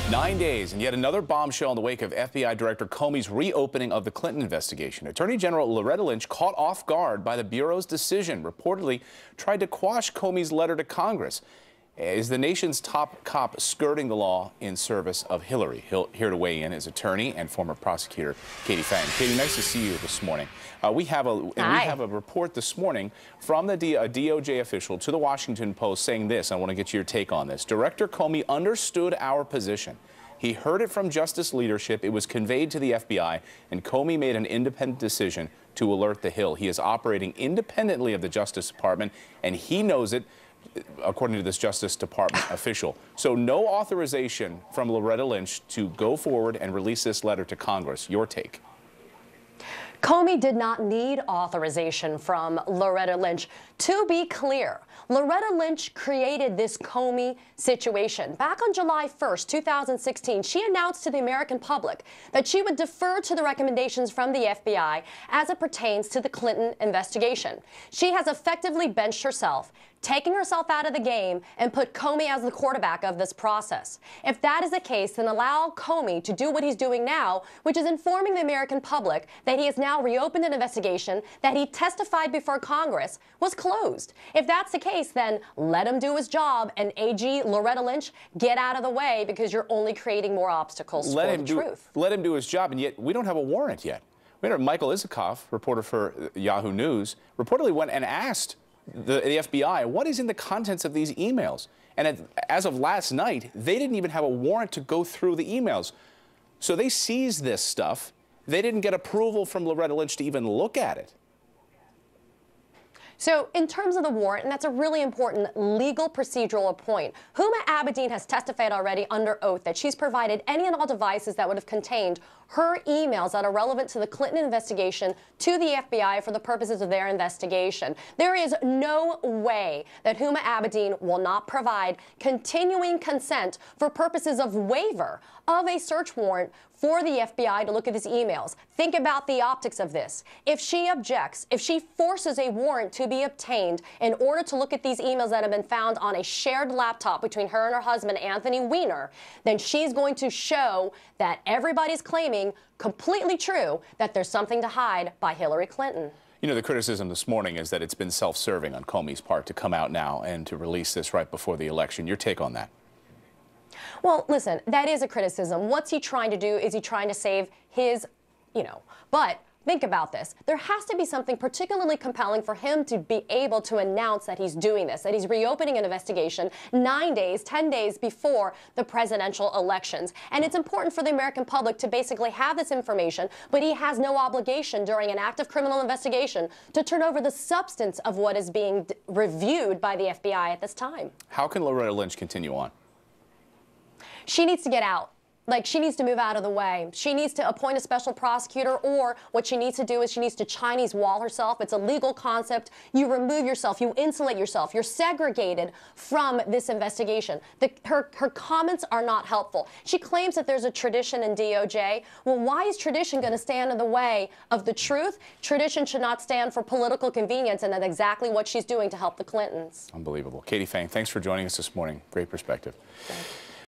9 days and yet another bombshell in the wake of FBI Director Comey's reopening of the Clinton investigation. Attorney General Loretta Lynch, caught off guard by the Bureau's decision, reportedly tried to quash Comey's letter to Congress. Is the nation's top cop skirting the law in service of Hillary? Here to weigh in is attorney and former prosecutor Katie Phang. Katie, nice to see you this morning. We have a report this morning from a DOJ official to the Washington Post saying this. I want to get your take on this. Director Comey understood our position. He heard it from justice leadership. It was conveyed to the FBI, and Comey made an independent decision to alert the Hill. He is operating independently of the Justice Department, and he knows it, according to this Justice Department official. So no authorization from Loretta Lynch to go forward and release this letter to Congress. Your take? Comey did not need authorization from Loretta Lynch. To be clear, Loretta Lynch created this Comey situation. Back on July 1st, 2016, she announced to the American public that she would defer to the recommendations from the FBI as it pertains to the Clinton investigation. She has effectively benched herself, taking herself out of the game, and put Comey as the quarterback of this process. If that is the case, then allow Comey to do what he's doing now, which is informing the American public that he has now reopened an investigation that he testified before Congress was closed. If that's the case, then let him do his job, and AG Loretta Lynch, get out of the way, because you're only creating more obstacles for the truth. Let him do his job, and yet we don't have a warrant yet. Michael Isikoff, reporter for Yahoo News, reportedly went and asked the FBI, what is in the contents of these emails? And as of last night, they didn't even have a warrant to go through the emails. So they seized this stuff. They didn't get approval from Loretta Lynch to even look at it. So in terms of the warrant, and that's a really important legal procedural point, Huma Abedin has testified already under oath that she's provided any and all devices that would have contained her emails that are relevant to the Clinton investigation to the FBI for the purposes of their investigation. There is no way that Huma Abedin will not provide continuing consent for purposes of waiver of a search warrant for the FBI to look at his emails. Think about the optics of this. If she objects, if she forces a warrant to be obtained in order to look at these emails that have been found on a shared laptop between her and her husband, Anthony Weiner, then she's going to show that everybody's claiming completely true that there's something to hide by Hillary Clinton. You know, the criticism this morning is that it's been self-serving on Comey's part to come out now and to release this right before the election. Your take on that? Well, listen, that is a criticism. What's he trying to do? Is he trying to save his, but think about this. There has to be something particularly compelling for him to be able to announce that he's doing this, that he's reopening an investigation 9 days, 10 days before the presidential elections. And it's important for the American public to basically have this information, but he has no obligation during an active criminal investigation to turn over the substance of what is being reviewed by the FBI at this time. How can Loretta Lynch continue on? She needs to get out. She needs to move out of the way. She needs to appoint a special prosecutor, or what she needs to do is she needs to Chinese wall herself. It's a legal concept. You remove yourself. You insulate yourself. You're segregated from this investigation. Her comments are not helpful. She claims that there's a tradition in DOJ. Well, why is tradition going to stand in the way of the truth? Tradition should not stand for political convenience, and that's exactly what she's doing to help the Clintons. Unbelievable. Katie Phang, thanks for joining us this morning. Great perspective. Thanks.